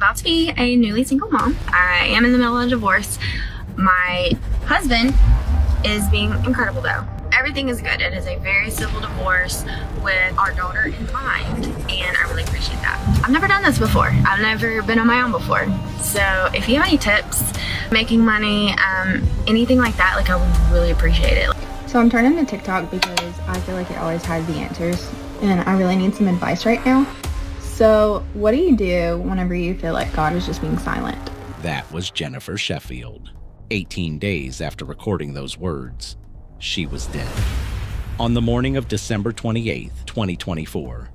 about to be a newly single mom. I am in the middle of a divorce. My husband is being incredible though. Everything is good. It is a very civil divorce with our daughter in mind, and I really appreciate that. I've never done this before. I've never been on my own before. So if you have any tips, making money, anything like that, like I would really appreciate it. So I'm turning to TikTok because I feel like it always has the answers, and I really need some advice right now. So what do you do whenever you feel like God is just being silent? That was Jennifer Sheffield. 18 days after recording those words, she was dead. On the morning of December 28, 2024,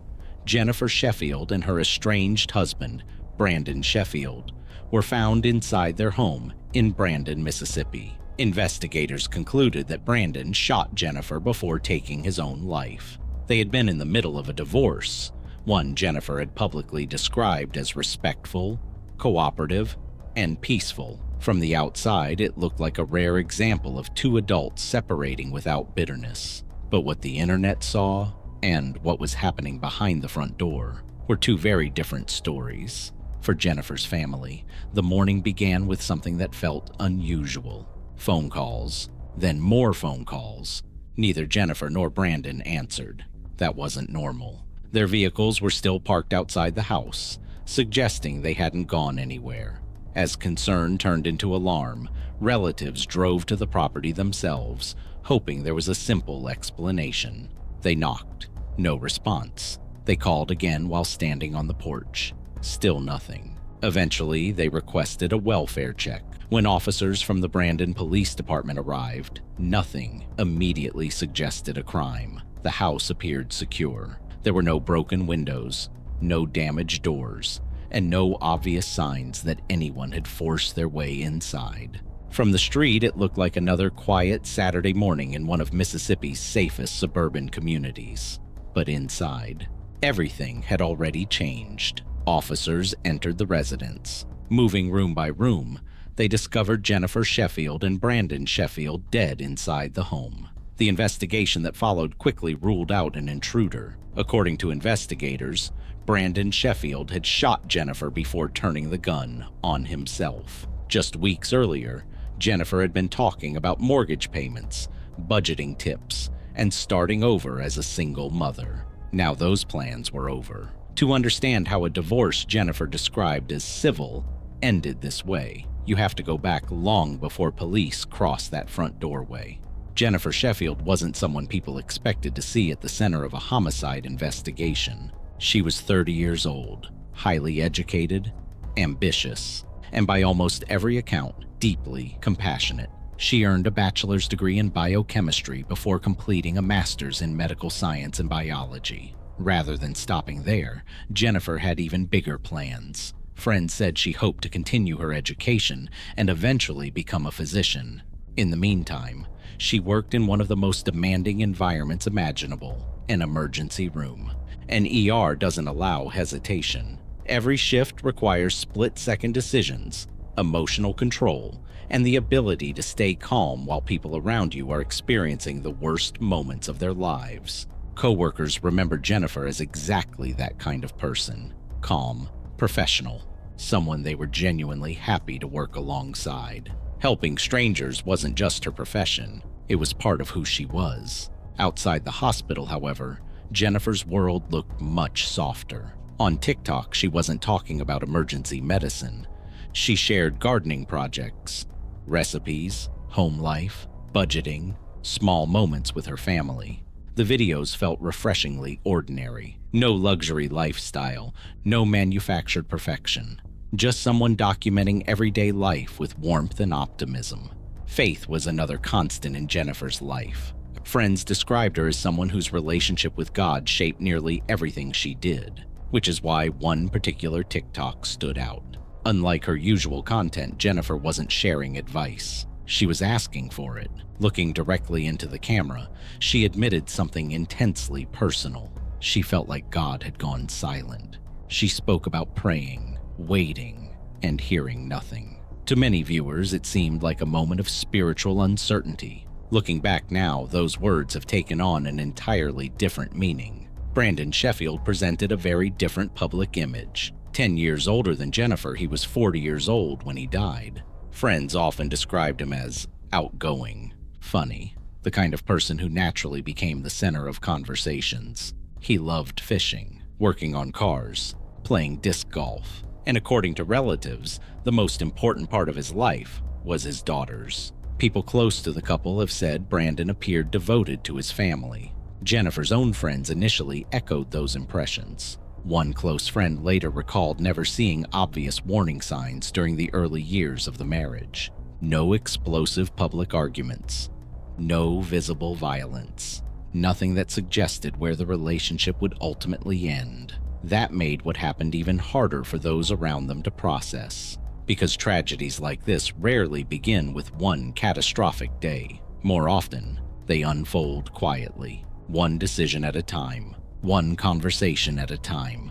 Jennifer Sheffield and her estranged husband, Brandon Sheffield, were found inside their home in Brandon, Mississippi. Investigators concluded that Brandon shot Jennifer before taking his own life. They had been in the middle of a divorce, one Jennifer had publicly described as respectful, cooperative, and peaceful. From the outside, it looked like a rare example of two adults separating without bitterness. But what the internet saw, and what was happening behind the front door, were two very different stories. For Jennifer's family, the morning began with something that felt unusual. Phone calls, then more phone calls. Neither Jennifer nor Brandon answered. That wasn't normal. Their vehicles were still parked outside the house, suggesting they hadn't gone anywhere. As concern turned into alarm, relatives drove to the property themselves, hoping there was a simple explanation. They knocked. No response. They called again while standing on the porch. Still nothing. Eventually, they requested a welfare check. When officers from the Brandon Police Department arrived, nothing immediately suggested a crime. The house appeared secure. There were no broken windows, no damaged doors, and no obvious signs that anyone had forced their way inside. From the street, it looked like another quiet Saturday morning in one of Mississippi's safest suburban communities. But inside, everything had already changed. Officers entered the residence. Moving room by room, they discovered Jennifer Sheffield and Brandon Sheffield dead inside the home. The investigation that followed quickly ruled out an intruder. According to investigators, Brandon Sheffield had shot Jennifer before turning the gun on himself. Just weeks earlier, Jennifer had been talking about mortgage payments, budgeting tips, and starting over as a single mother. Now those plans were over. To understand how a divorce Jennifer described as civil ended this way, you have to go back long before police crossed that front doorway. Jennifer Sheffield wasn't someone people expected to see at the center of a homicide investigation. She was 30 years old, highly educated, ambitious, and by almost every account, deeply compassionate. She earned a bachelor's degree in biochemistry before completing a master's in medical science and biology. Rather than stopping there, Jennifer had even bigger plans. Friends said she hoped to continue her education and eventually become a physician. In the meantime, she worked in one of the most demanding environments imaginable, an emergency room. An ER doesn't allow hesitation. Every shift requires split-second decisions, emotional control, and the ability to stay calm while people around you are experiencing the worst moments of their lives. Coworkers remember Jennifer as exactly that kind of person. Calm, professional, someone they were genuinely happy to work alongside. Helping strangers wasn't just her profession, it was part of who she was. Outside the hospital, however, Jennifer's world looked much softer. On TikTok, she wasn't talking about emergency medicine. She shared gardening projects, recipes, home life, budgeting, small moments with her family. The videos felt refreshingly ordinary. No luxury lifestyle, no manufactured perfection. Just someone documenting everyday life with warmth and optimism. Faith was another constant in Jennifer's life. Friends described her as someone whose relationship with God shaped nearly everything she did, which is why one particular TikTok stood out. Unlike her usual content, Jennifer wasn't sharing advice. She was asking for it. Looking directly into the camera, she admitted something intensely personal. She felt like God had gone silent. She spoke about praying, waiting, and hearing nothing. To many viewers, it seemed like a moment of spiritual uncertainty. Looking back now, those words have taken on an entirely different meaning. Brandon Sheffield presented a very different public image. 10 years older than Jennifer, he was 40 years old when he died. Friends often described him as outgoing, funny, the kind of person who naturally became the center of conversations. He loved fishing, working on cars, playing disc golf, and according to relatives, the most important part of his life was his daughters. People close to the couple have said Brandon appeared devoted to his family. Jennifer's own friends initially echoed those impressions. One close friend later recalled never seeing obvious warning signs during the early years of the marriage. No explosive public arguments. No visible violence. Nothing that suggested where the relationship would ultimately end. That made what happened even harder for those around them to process, because tragedies like this rarely begin with one catastrophic day. More often, they unfold quietly, one decision at a time, one conversation at a time,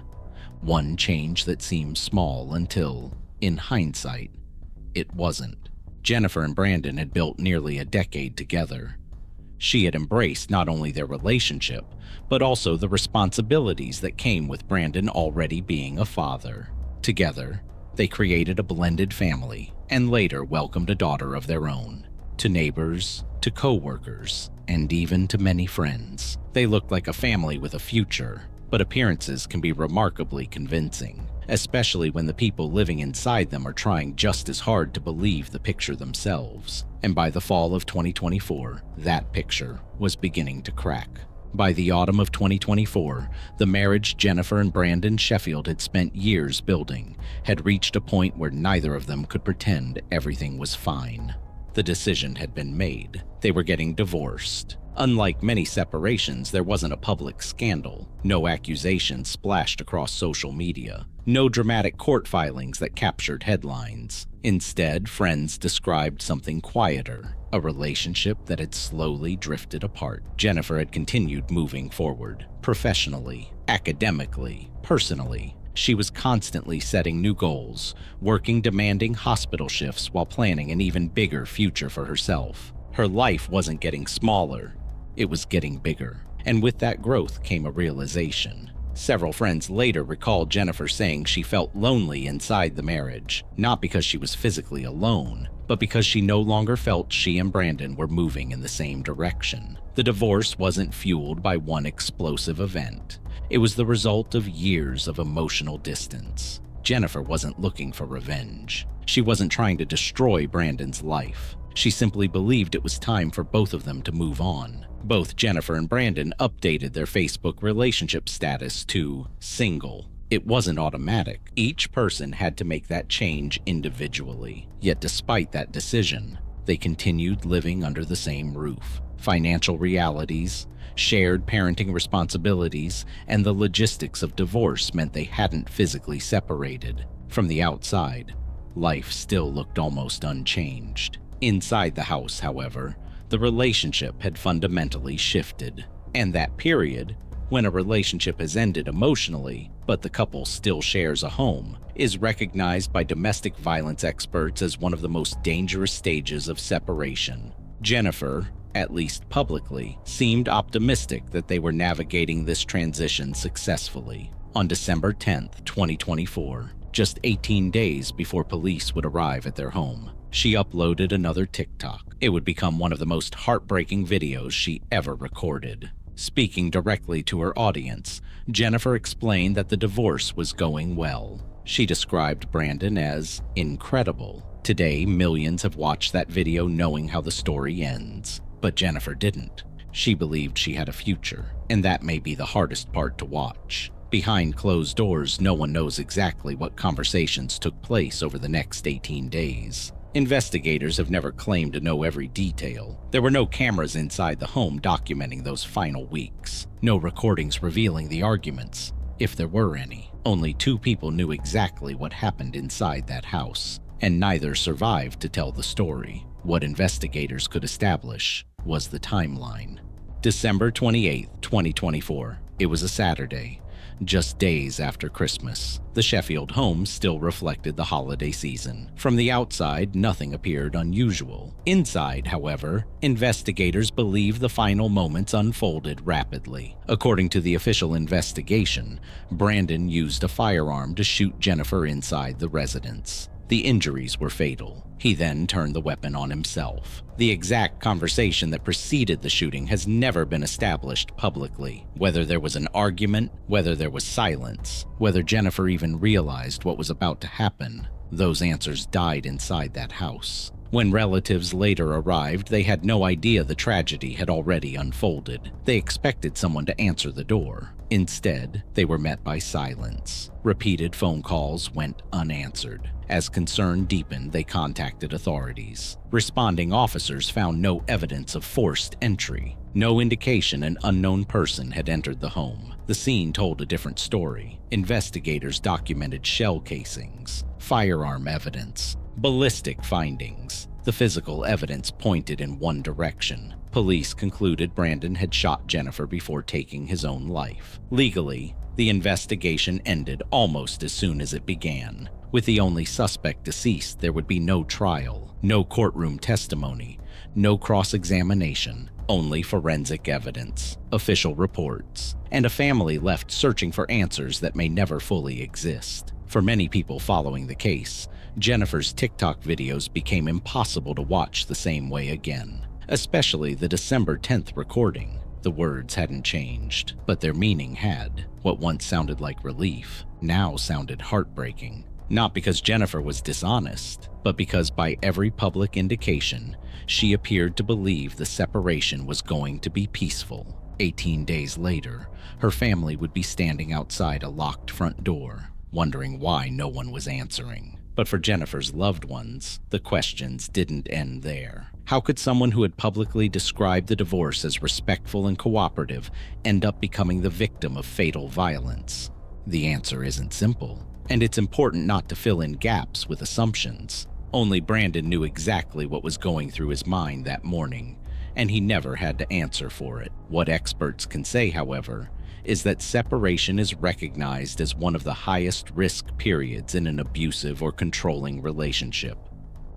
one change that seems small until, in hindsight, it wasn't. Jennifer and Brandon had built nearly a decade together. She had embraced not only their relationship, but also the responsibilities that came with Brandon already being a father. Together, they created a blended family and later welcomed a daughter of their own. To neighbors, to co-workers, and even to many friends, they looked like a family with a future, but appearances can be remarkably convincing, especially when the people living inside them are trying just as hard to believe the picture themselves. And by the fall of 2024, that picture was beginning to crack. By the autumn of 2024, the marriage Jennifer and Brandon Sheffield had spent years building had reached a point where neither of them could pretend everything was fine. The decision had been made. They were getting divorced. Unlike many separations, there wasn't a public scandal, no accusations splashed across social media, no dramatic court filings that captured headlines. Instead, friends described something quieter, a relationship that had slowly drifted apart. Jennifer had continued moving forward, professionally, academically, personally. She was constantly setting new goals, working demanding hospital shifts while planning an even bigger future for herself. Her life wasn't getting smaller, it was getting bigger. And with that growth came a realization. Several friends later recalled Jennifer saying she felt lonely inside the marriage, not because she was physically alone, but because she no longer felt she and Brandon were moving in the same direction. The divorce wasn't fueled by one explosive event. It was the result of years of emotional distance. Jennifer wasn't looking for revenge. She wasn't trying to destroy Brandon's life. She simply believed it was time for both of them to move on. Both Jennifer and Brandon updated their Facebook relationship status to single. It wasn't automatic. Each person had to make that change individually. Yet despite that decision, they continued living under the same roof. Financial realities, shared parenting responsibilities, and the logistics of divorce meant they hadn't physically separated. From the outside, life still looked almost unchanged. Inside the house, however, the relationship had fundamentally shifted. And that period, when a relationship has ended emotionally, but the couple still shares a home, is recognized by domestic violence experts as one of the most dangerous stages of separation. Jennifer, at least publicly, seemed optimistic that they were navigating this transition successfully. On December 10th, 2024, just 18 days before police would arrive at their home, she uploaded another TikTok. It would become one of the most heartbreaking videos she ever recorded. Speaking directly to her audience, Jennifer explained that the divorce was going well. She described Brandon as incredible. Today, millions have watched that video knowing how the story ends. But Jennifer didn't. She believed she had a future, and that may be the hardest part to watch. Behind closed doors, no one knows exactly what conversations took place over the next 18 days. Investigators have never claimed to know every detail. There were no cameras inside the home documenting those final weeks. No recordings revealing the arguments, if there were any. Only 2 people knew exactly what happened inside that house, and neither survived to tell the story. What investigators could establish was the timeline. December 28, 2024. It was a Saturday. just days after Christmas. The Sheffield home still reflected the holiday season. From the outside, nothing appeared unusual. Inside, however, investigators believe the final moments unfolded rapidly. According to the official investigation, Brandon used a firearm to shoot Jennifer inside the residence. The injuries were fatal. He then turned the weapon on himself. The exact conversation that preceded the shooting has never been established publicly. Whether there was an argument, whether there was silence, whether Jennifer even realized what was about to happen, those answers died inside that house. When relatives later arrived, they had no idea the tragedy had already unfolded. They expected someone to answer the door. Instead, they were met by silence. Repeated phone calls went unanswered. As concern deepened, they contacted authorities. Responding officers found no evidence of forced entry. No indication an unknown person had entered the home. The scene told a different story. Investigators documented shell casings, firearm evidence, ballistic findings. The physical evidence pointed in one direction. Police concluded Brandon had shot Jennifer before taking his own life. Legally, the investigation ended almost as soon as it began. With the only suspect deceased, there would be no trial, no courtroom testimony, no cross-examination, only forensic evidence, official reports, and a family left searching for answers that may never fully exist. For many people following the case, Jennifer's TikTok videos became impossible to watch the same way again, especially the December 10th recording. The words hadn't changed, but their meaning had. What once sounded like relief now sounded heartbreaking. Not because Jennifer was dishonest, but because by every public indication, she appeared to believe the separation was going to be peaceful. 18 days later, her family would be standing outside a locked front door, wondering why no one was answering. But for Jennifer's loved ones, the questions didn't end there. How could someone who had publicly described the divorce as respectful and cooperative end up becoming the victim of fatal violence? The answer isn't simple. And it's important not to fill in gaps with assumptions. Only Brandon knew exactly what was going through his mind that morning, and he never had to answer for it. What experts can say, however, is that separation is recognized as one of the highest risk periods in an abusive or controlling relationship.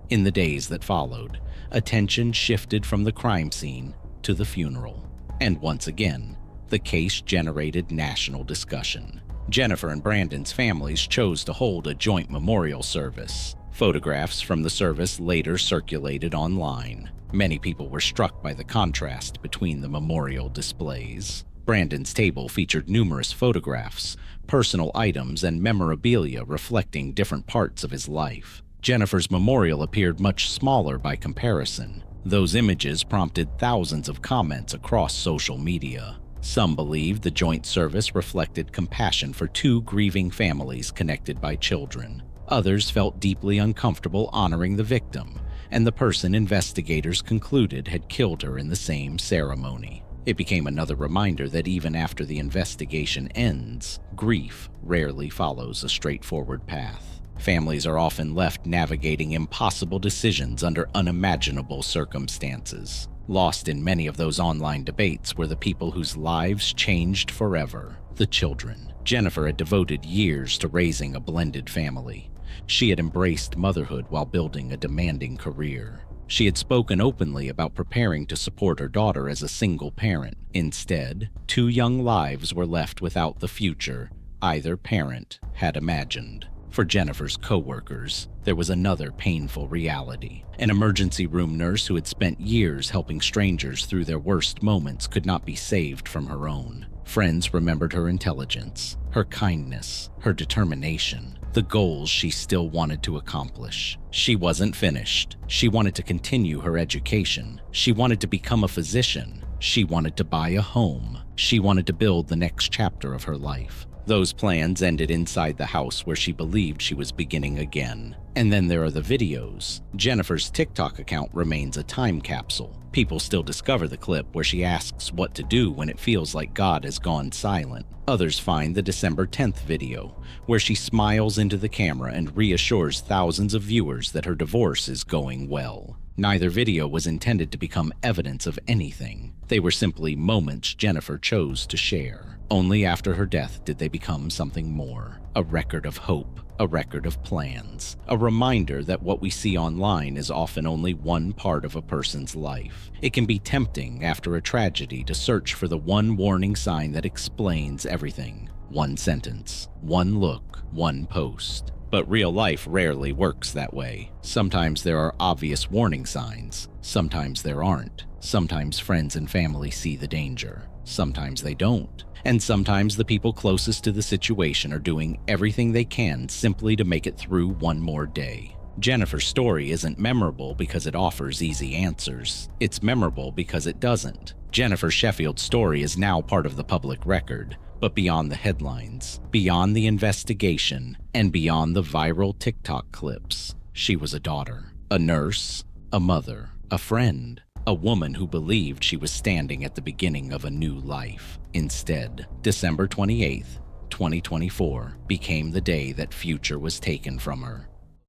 In the days that followed, attention shifted from the crime scene to the funeral. And once again, the case generated national discussion. Jennifer and Brandon's families chose to hold a joint memorial service. Photographs from the service later circulated online. Many people were struck by the contrast between the memorial displays. Brandon's table featured numerous photographs, personal items, and memorabilia reflecting different parts of his life. Jennifer's memorial appeared much smaller by comparison. Those images prompted thousands of comments across social media. Some believed the joint service reflected compassion for two grieving families connected by children. Others felt deeply uncomfortable honoring the victim and the person investigators concluded had killed her in the same ceremony. It became another reminder that even after the investigation ends, grief rarely follows a straightforward path. Families are often left navigating impossible decisions under unimaginable circumstances. Lost in many of those online debates were the people whose lives changed forever, the children. Jennifer had devoted years to raising a blended family. She had embraced motherhood while building a demanding career. She had spoken openly about preparing to support her daughter as a single parent. Instead, two young lives were left without the future either parent had imagined. For Jennifer's co-workers, there was another painful reality. An emergency room nurse who had spent years helping strangers through their worst moments could not be saved from her own. Friends remembered her intelligence, her kindness, her determination, the goals she still wanted to accomplish. She wasn't finished. She wanted to continue her education. She wanted to become a physician. She wanted to buy a home. She wanted to build the next chapter of her life. Those plans ended inside the house where she believed she was beginning again. And then there are the videos. Jennifer's TikTok account remains a time capsule. People still discover the clip where she asks what to do when it feels like God has gone silent. Others find the December 10th video, where she smiles into the camera and reassures thousands of viewers that her divorce is going well. Neither video was intended to become evidence of anything. They were simply moments Jennifer chose to share. Only after her death did they become something more. A record of hope, a record of plans, a reminder that what we see online is often only one part of a person's life. It can be tempting after a tragedy to search for the one warning sign that explains everything. One sentence, one look, one post. But real life rarely works that way. Sometimes there are obvious warning signs. Sometimes there aren't. Sometimes friends and family see the danger. Sometimes they don't. And sometimes the people closest to the situation are doing everything they can simply to make it through one more day. Jennifer's story isn't memorable because it offers easy answers. It's memorable because it doesn't. Jennifer Sheffield's story is now part of the public record, but beyond the headlines, beyond the investigation, and beyond the viral TikTok clips, she was a daughter, a nurse, a mother, a friend, a woman who believed she was standing at the beginning of a new life. Instead, December 28th, 2024 became the day that future was taken from her.